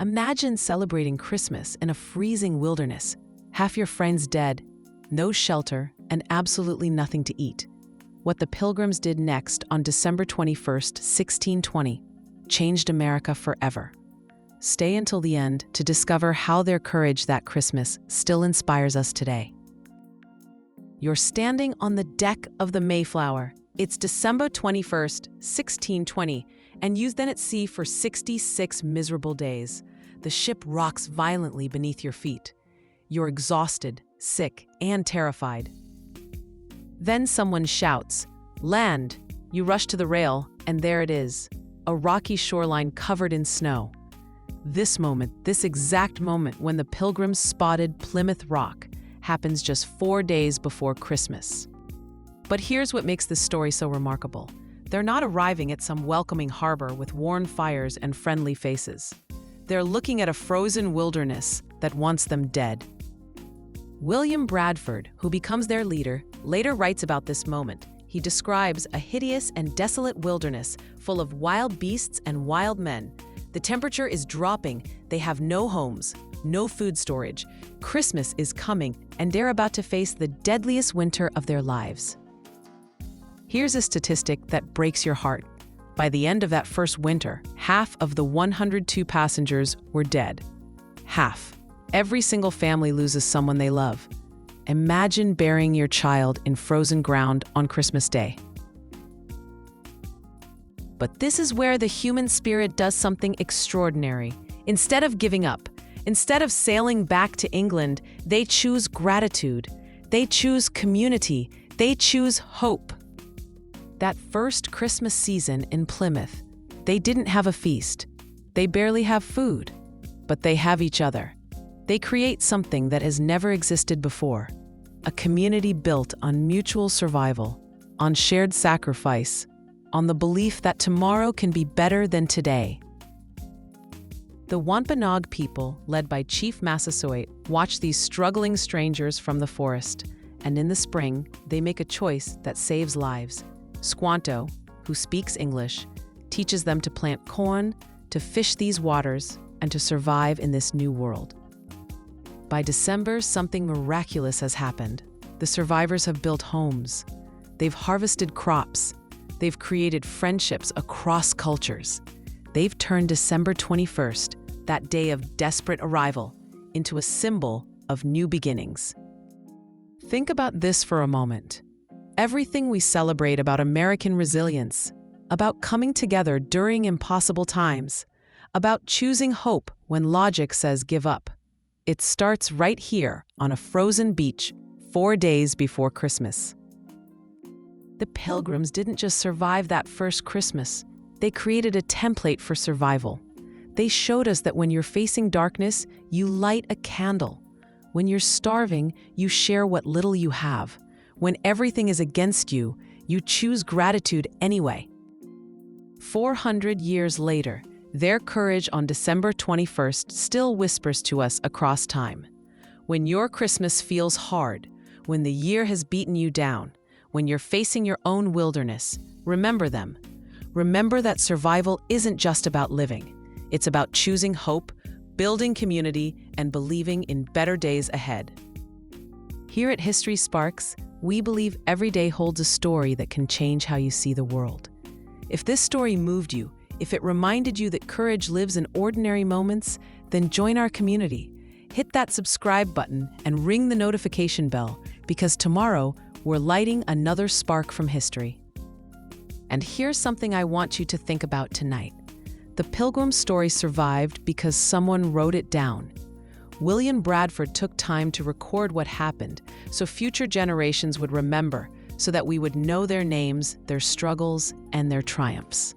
Imagine celebrating Christmas in a freezing wilderness, half your friends dead, no shelter, and absolutely nothing to eat. What the Pilgrims did next on December 21st, 1620, changed America forever. Stay until the end to discover how their courage that Christmas still inspires us today. You're standing on the deck of the Mayflower. It's December 21st, 1620, and you've been at sea for 66 miserable days. The ship rocks violently beneath your feet. You're exhausted, sick, and terrified. Then someone shouts, "Land!" You rush to the rail, and there it is, a rocky shoreline covered in snow. This exact moment when the Pilgrims spotted Plymouth Rock, happens just 4 days before Christmas. But here's what makes this story so remarkable. They're not arriving at some welcoming harbor with worn fires and friendly faces. They're looking at a frozen wilderness that wants them dead. William Bradford, who becomes their leader, later writes about this moment. He describes a hideous and desolate wilderness full of wild beasts and wild men. The temperature is dropping, they have no homes, no food storage. Christmas is coming, and they're about to face the deadliest winter of their lives. Here's a statistic that breaks your heart. By the end of that first winter, half of the 102 passengers were dead. Half. Every single family loses someone they love. Imagine burying your child in frozen ground on Christmas Day. But this is where the human spirit does something extraordinary. Instead of giving up, instead of sailing back to England, they choose gratitude. They choose community. They choose hope. That first Christmas season in Plymouth, they didn't have a feast. They barely have food, but they have each other. They create something that has never existed before, a community built on mutual survival, on shared sacrifice, on the belief that tomorrow can be better than today. The Wampanoag people, led by Chief Massasoit, watch these struggling strangers from the forest, and in the spring, they make a choice that saves lives. Squanto, who speaks English, teaches them to plant corn, to fish these waters, and to survive in this new world. By December, something miraculous has happened. The survivors have built homes. They've harvested crops. They've created friendships across cultures. They've turned December 21st, that day of desperate arrival, into a symbol of new beginnings. Think about this for a moment. Everything we celebrate about American resilience, about coming together during impossible times, about choosing hope when logic says give up, it starts right here on a frozen beach 4 days before Christmas. The Pilgrims didn't just survive that first Christmas. They created a template for survival. They showed us that when you're facing darkness, you light a candle. When you're starving, you share what little you have. When everything is against you, you choose gratitude anyway. 400 years later, their courage on December 21st still whispers to us across time. When your Christmas feels hard, when the year has beaten you down, when you're facing your own wilderness, remember them. Remember that survival isn't just about living. It's about choosing hope, building community, and believing in better days ahead. Here at History Sparks, we believe every day holds a story that can change how you see the world. If this story moved you, if it reminded you that courage lives in ordinary moments, then join our community. Hit that subscribe button and ring the notification bell, because tomorrow we're lighting another spark from history. And here's something I want you to think about tonight. The Pilgrim story survived because someone wrote it down. William Bradford took time to record what happened so future generations would remember, so that we would know their names, their struggles, and their triumphs.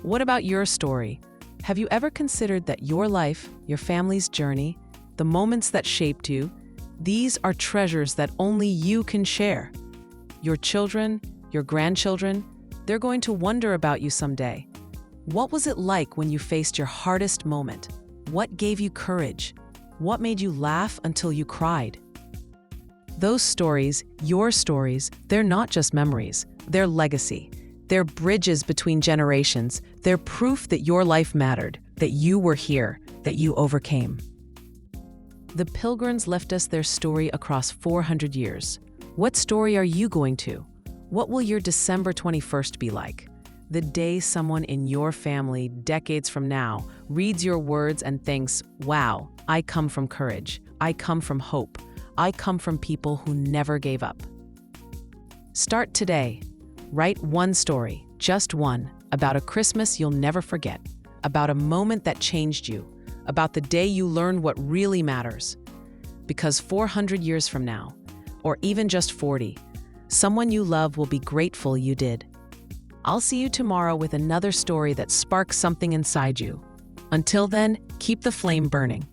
What about your story? Have you ever considered that your life, your family's journey, the moments that shaped you, these are treasures that only you can share? Your children, your grandchildren, they're going to wonder about you someday. What was it like when you faced your hardest moment? What gave you courage? What made you laugh until you cried? Those stories, your stories, they're not just memories, they're legacy. They're bridges between generations. They're proof that your life mattered, that you were here, that you overcame. The Pilgrims left us their story across 400 years. What story are you going to? What will your December 21st be like? The day someone in your family, decades from now, reads your words and thinks, wow, I come from courage. I come from hope. I come from people who never gave up. Start today. Write one story, just one, about a Christmas you'll never forget, about a moment that changed you, about the day you learned what really matters. Because 400 years from now, or even just 40, someone you love will be grateful you did. I'll see you tomorrow with another story that sparks something inside you. Until then, keep the flame burning.